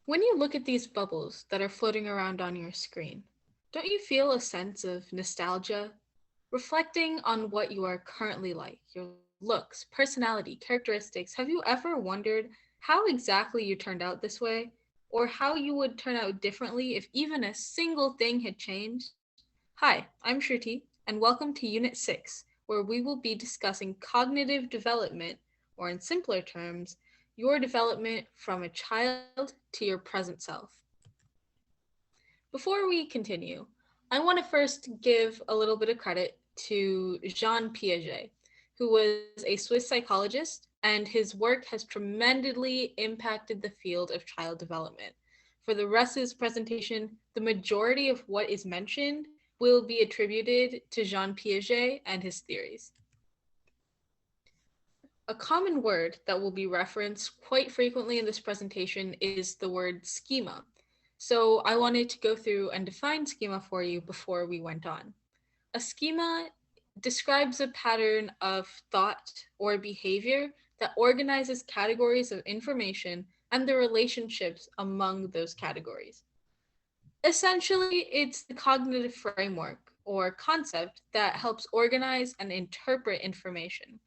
When you look at these bubbles that are floating around on your screen, don't you feel a sense of nostalgia? Reflecting on what you are currently like, your looks, personality, characteristics, have you ever wondered how exactly you turned out this way? Or how you would turn out differently if even a single thing had changed? Hi, I'm Shruti, and welcome to Unit 6, where we will be discussing cognitive development, or in simpler terms, your development from a child to your present self. Before we continue, I want to first give a little bit of credit to Jean Piaget, who was a Swiss psychologist, and his work has tremendously impacted the field of child development. For the rest of this presentation, the majority of what is mentioned will be attributed to Jean Piaget and his theories. A common word that will be referenced quite frequently in this presentation is the word schema. So I wanted to go through and define schema for you before we went on. A schema describes a pattern of thought or behavior that organizes categories of information and the relationships among those categories. Essentially, it's the cognitive framework or concept that helps organize and interpret information.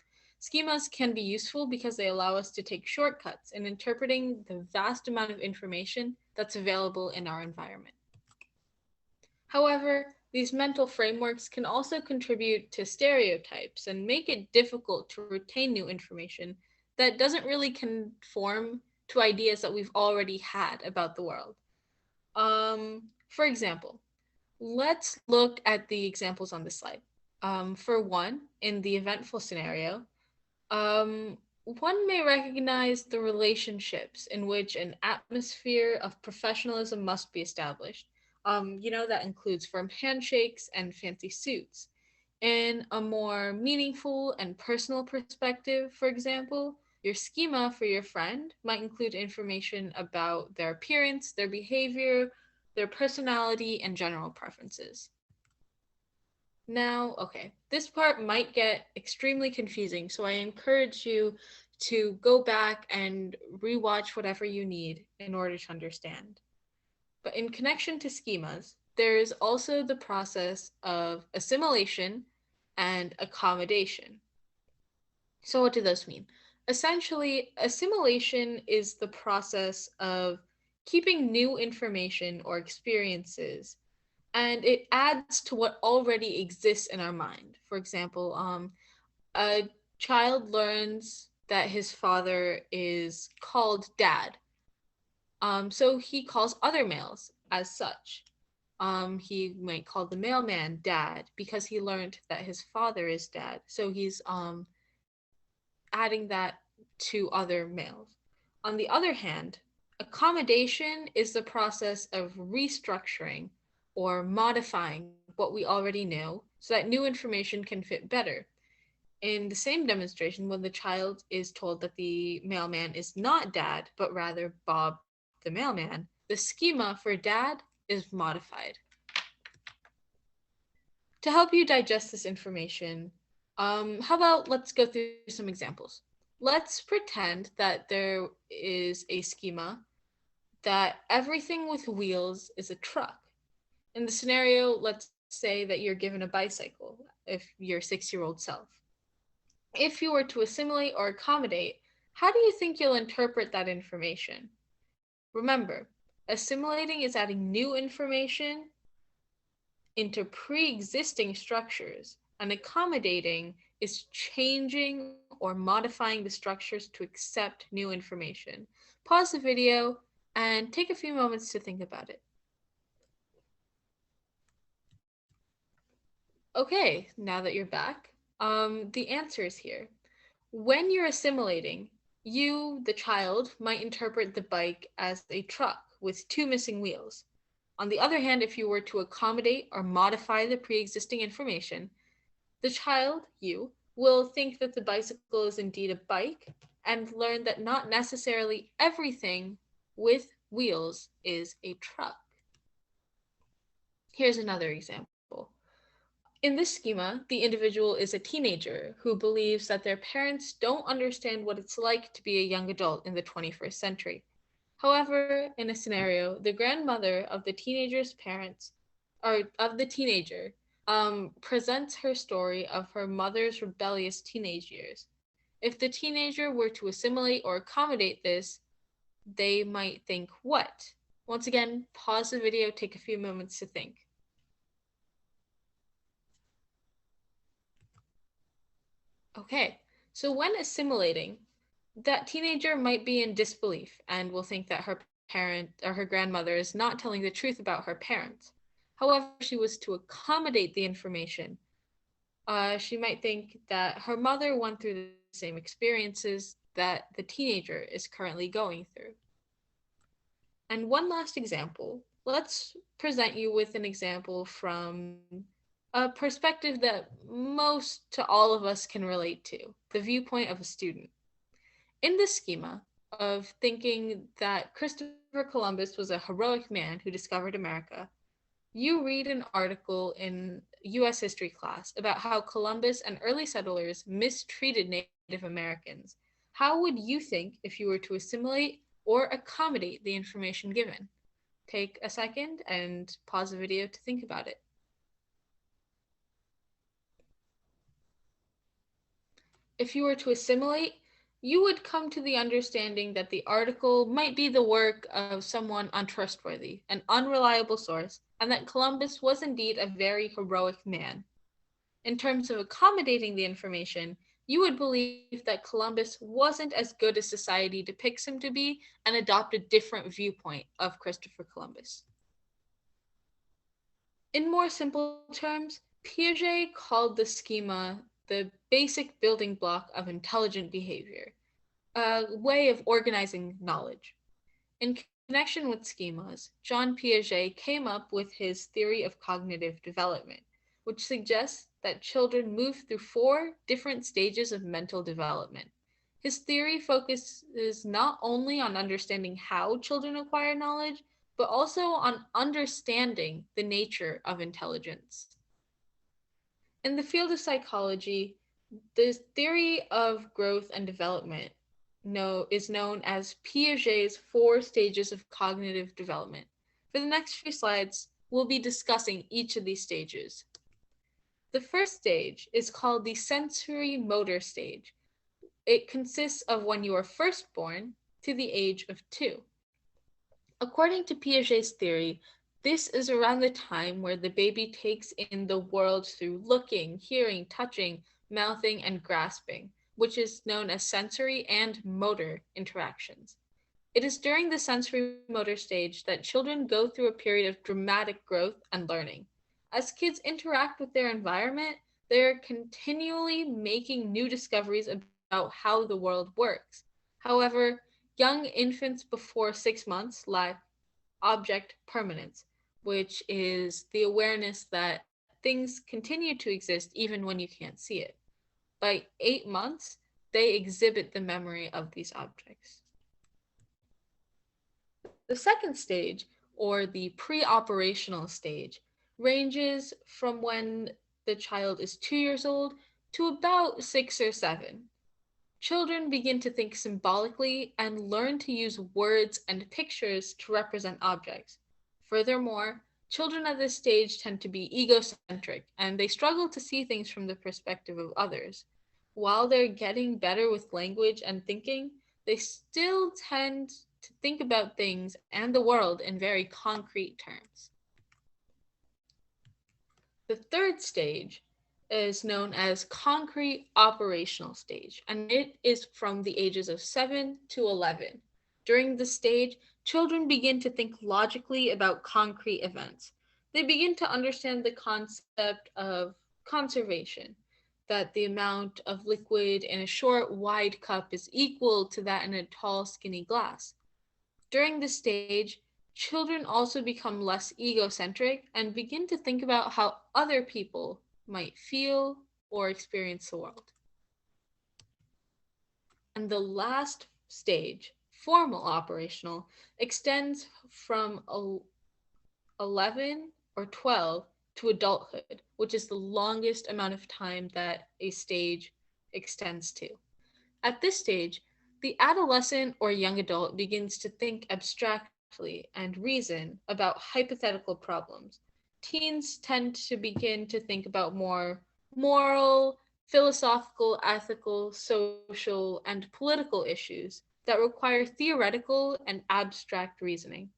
Schemas can be useful because they allow us to take shortcuts in interpreting the vast amount of information that's available in our environment. However, these mental frameworks can also contribute to stereotypes and make it difficult to retain new information that doesn't really conform to ideas that we've already had about the world. For example, let's look at the examples on this slide. For one, in the eventful scenario, one may recognize the relationships in which an atmosphere of professionalism must be established. That includes firm handshakes and fancy suits. In a more meaningful and personal perspective, for example, your schema for your friend might include information about their appearance, their behavior, their personality, and general preferences. Now, okay, this part might get extremely confusing, so I encourage you to go back and rewatch whatever you need in order to understand. But in connection to schemas, there is also the process of assimilation and accommodation. So, what do those mean? Essentially, assimilation is the process of keeping new information or experiences, and it adds to what already exists in our mind. For example, a child learns that his father is called dad, so he calls other males as such. He might call the mailman dad because he learned that his father is dad. So he's adding that to other males. On the other hand, accommodation is the process of restructuring or modifying what we already know so that new information can fit better. In the same demonstration, when the child is told that the mailman is not dad, but rather Bob the mailman, the schema for dad is modified. To help you digest this information, how about let's go through some examples. Let's pretend that there is a schema that everything with wheels is a truck. In the scenario, let's say that you're given a bicycle if your 6-year-old self. If you were to assimilate or accommodate, how do you think you'll interpret that information? Remember, assimilating is adding new information into pre-existing structures, and accommodating is changing or modifying the structures to accept new information. Pause the video and take a few moments to think about it. Okay, now that you're back, the answer is here. When you're assimilating, you, the child, might interpret the bike as a truck with 2 missing wheels. On the other hand, if you were to accommodate or modify the pre-existing information, the child, you, will think that the bicycle is indeed a bike and learn that not necessarily everything with wheels is a truck. Here's another example. In this schema, the individual is a teenager who believes that their parents don't understand what it's like to be a young adult in the 21st century. However, in a scenario, the grandmother of the teenager's parents, or of the teenager, presents her story of her mother's rebellious teenage years. If the teenager were to assimilate or accommodate this, they might think what? Once again, pause the video, take a few moments to think. Okay, so when assimilating, that teenager might be in disbelief and will think that her parent or her grandmother is not telling the truth about her parents. However, if she was to accommodate the information, she might think that her mother went through the same experiences that the teenager is currently going through. And one last example. Let's present you with an example from a perspective that most to all of us can relate to, the viewpoint of a student. In this schema of thinking that Christopher Columbus was a heroic man who discovered America, you read an article in US history class about how Columbus and early settlers mistreated Native Americans. How would you think if you were to assimilate or accommodate the information given? Take a second and pause the video to think about it. If you were to assimilate, you would come to the understanding that the article might be the work of someone untrustworthy, an unreliable source, and that Columbus was indeed a very heroic man. In terms of accommodating the information, you would believe that Columbus wasn't as good as society depicts him to be and adopt a different viewpoint of Christopher Columbus. In more simple terms, Piaget called the schema the basic building block of intelligent behavior, a way of organizing knowledge. In connection with schemas, John Piaget came up with his theory of cognitive development, which suggests that children move through 4 different stages of mental development. His theory focuses not only on understanding how children acquire knowledge, but also on understanding the nature of intelligence. In the field of psychology, the theory of growth and development is known as Piaget's 4 stages of cognitive development. For the next few slides, we'll be discussing each of these stages. The first stage is called the sensory motor stage. It consists of when you are first born to the age of 2. According to Piaget's theory, this is around the time where the baby takes in the world through looking, hearing, touching, mouthing, and grasping, which is known as sensory and motor interactions. It is during the sensory motor stage that children go through a period of dramatic growth and learning. As kids interact with their environment, they're continually making new discoveries about how the world works. However, young infants before 6 months lack object permanence, which is the awareness that things continue to exist even when you can't see it. By 8 months, they exhibit the memory of these objects. The second stage, or the pre-operational stage, ranges from when the child is 2 years old to about 6 or 7. Children begin to think symbolically and learn to use words and pictures to represent objects. Furthermore, children at this stage tend to be egocentric and they struggle to see things from the perspective of others. While they're getting better with language and thinking, they still tend to think about things and the world in very concrete terms. The third stage is known as concrete operational stage, and it is from the ages of 7 to 11. During this stage, children begin to think logically about concrete events. They begin to understand the concept of conservation, that the amount of liquid in a short, wide cup is equal to that in a tall, skinny glass. During this stage, children also become less egocentric and begin to think about how other people might feel or experience the world. And the last stage, formal operational, extends from 11 or 12 to adulthood, which is the longest amount of time that a stage extends to. At this stage, The adolescent or young adult begins to think abstractly and reason about hypothetical problems. Teens tend to begin to think about more moral, philosophical, ethical, social, and political issues that require theoretical and abstract reasoning.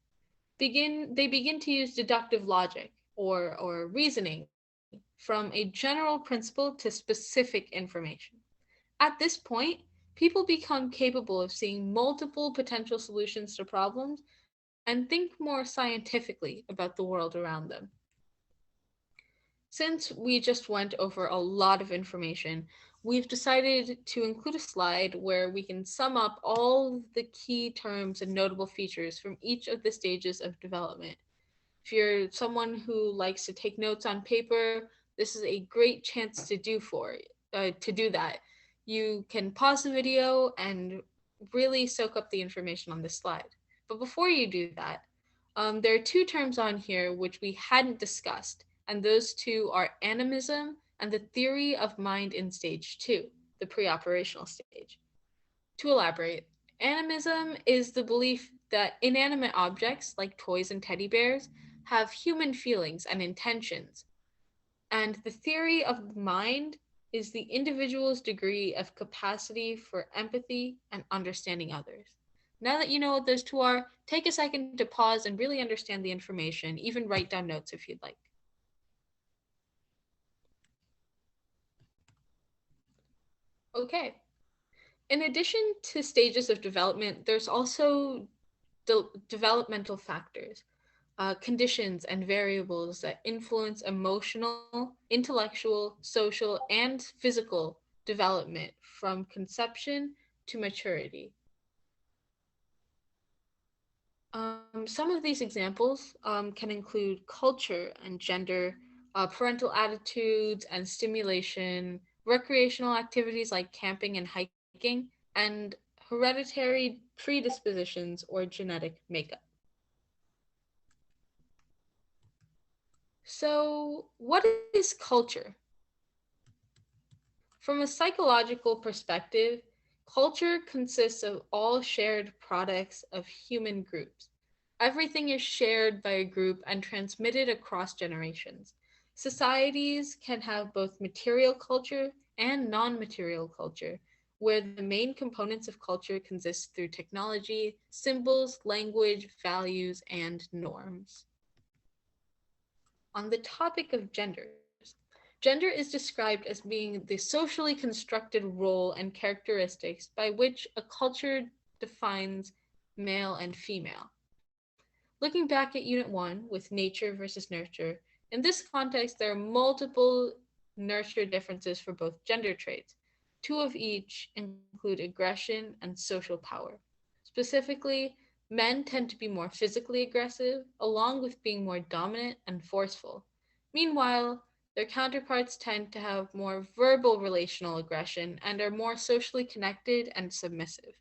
They begin to use deductive logic or reasoning from a general principle to specific information. At this point, people become capable of seeing multiple potential solutions to problems and think more scientifically about the world around them. Since we just went over a lot of information, we've decided to include a slide where we can sum up all the key terms and notable features from each of the stages of development. If you're someone who likes to take notes on paper, this is a great chance to do that. You can pause the video and really soak up the information on this slide. But before you do that, there are two terms on here which we hadn't discussed, and those two are animism and the theory of mind in stage two, the pre-operational stage. To elaborate, animism is the belief that inanimate objects, like toys and teddy bears, have human feelings and intentions, and the theory of the mind is the individual's degree of capacity for empathy and understanding others. Now that you know what those two are, take a second to pause and really understand the information, even write down notes if you'd like. Okay. In addition to stages of development, there's also developmental factors, conditions, and variables that influence emotional, intellectual, social, and physical development from conception to maturity. Some of these examples can include culture and gender, parental attitudes and stimulation, recreational activities like camping and hiking, and hereditary predispositions or genetic makeup. So, what is culture? From a psychological perspective, culture consists of all shared products of human groups. Everything is shared by a group and transmitted across generations. Societies can have both material culture and non material culture, where the main components of culture consist through technology, symbols, language, values, and norms. On the topic of genders, gender is described as being the socially constructed role and characteristics by which a culture defines male and female. Looking back at Unit 1 with nature versus nurture, in this context, there are multiple nurture differences for both gender traits. Two of each include aggression and social power. Specifically, men tend to be more physically aggressive, along with being more dominant and forceful. Meanwhile, their counterparts tend to have more verbal relational aggression and are more socially connected and submissive.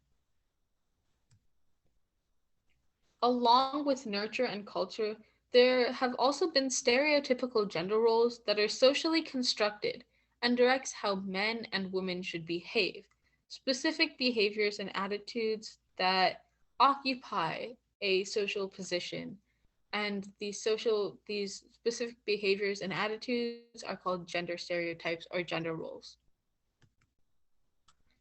Along with nurture and culture, there have also been stereotypical gender roles that are socially constructed and directs how men and women should behave. Specific behaviors and attitudes that occupy a social position, and these specific behaviors and attitudes are called gender stereotypes or gender roles.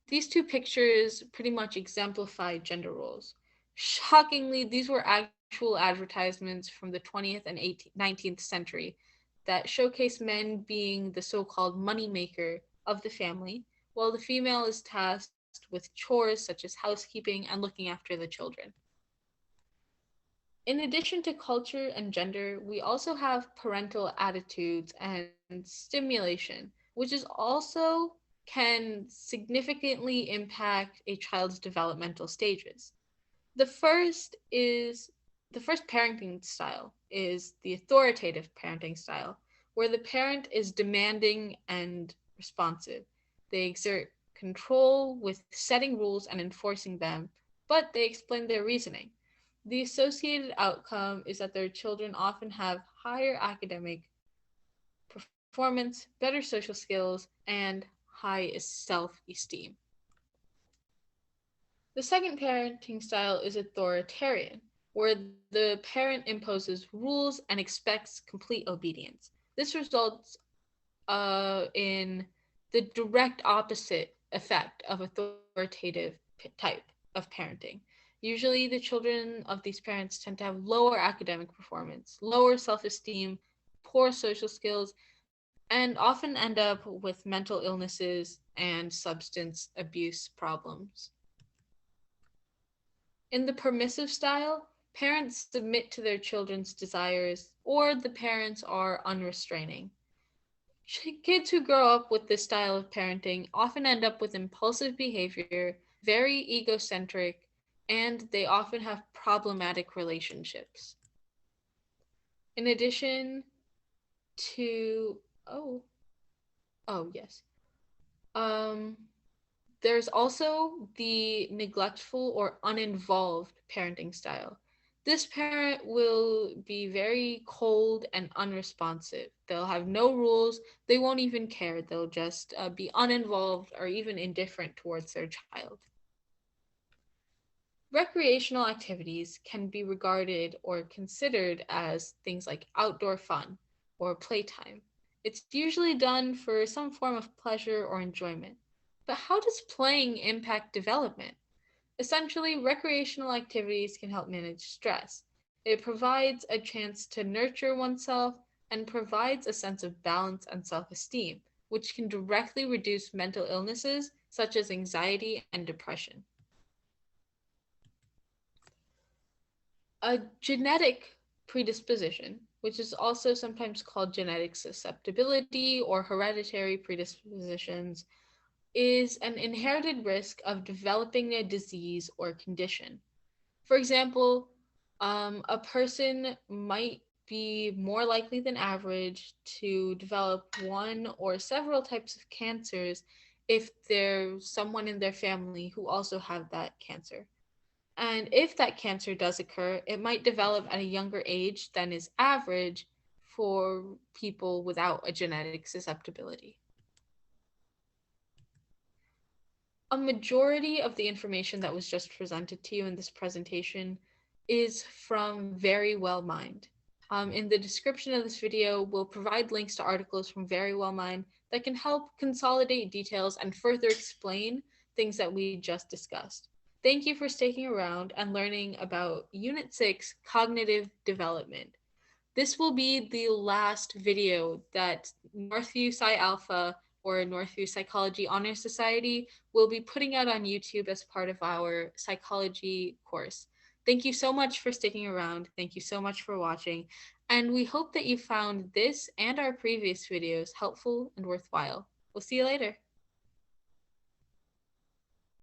These two pictures pretty much exemplify gender roles. Shockingly, these were actual advertisements from the 20th and 19th century that showcase men being the so-called moneymaker of the family, while the female is tasked with chores such as housekeeping and looking after the children. In addition to culture and gender, we also have parental attitudes and stimulation, which is also can significantly impact a child's developmental stages. The first is the first parenting style is the authoritative parenting style, where the parent is demanding and responsive. They exert control with setting rules and enforcing them, but they explain their reasoning. The associated outcome is that their children often have higher academic performance, better social skills, and high self esteem. The second parenting style is authoritarian, where the parent imposes rules and expects complete obedience. This results in the direct opposite effect of authoritative type of parenting. Usually, the children of these parents tend to have lower academic performance, lower self esteem, poor social skills, and often end up with mental illnesses and substance abuse problems. In the permissive style, parents submit to their children's desires, or the parents are unrestraining. Kids who grow up with this style of parenting often end up with impulsive behavior, very egocentric, and they often have problematic relationships. In addition to, oh, oh, yes. Um, There's also the neglectful or uninvolved parenting style. This parent will be very cold and unresponsive. They'll have no rules. They won't even care. They'll just be uninvolved or even indifferent towards their child. Recreational activities can be regarded or considered as things like outdoor fun or playtime. It's usually done for some form of pleasure or enjoyment. But how does playing impact development? Essentially, recreational activities can help manage stress. It provides a chance to nurture oneself and provides a sense of balance and self esteem, which can directly reduce mental illnesses such as anxiety and depression. A genetic predisposition, which is also sometimes called genetic susceptibility or hereditary predispositions, is an inherited risk of developing a disease or condition. For example, a person might be more likely than average to develop one or several types of cancers if there's someone in their family who also have that cancer. And if that cancer does occur, it might develop at a younger age than is average for people without a genetic susceptibility. A majority of the information that was just presented to you in this presentation is from Very Well Mind. In the description of this video, we'll provide links to articles from Very Well Mind that can help consolidate details and further explain things that we just discussed. Thank you for sticking around and learning about Unit 6, Cognitive Development. This will be the last video that Northview Psi Alpha or Northview Psychology Honor Society will be putting out on YouTube as part of our psychology course. Thank you so much for sticking around. Thank you so much for watching. And we hope that you found this and our previous videos helpful and worthwhile. We'll see you later.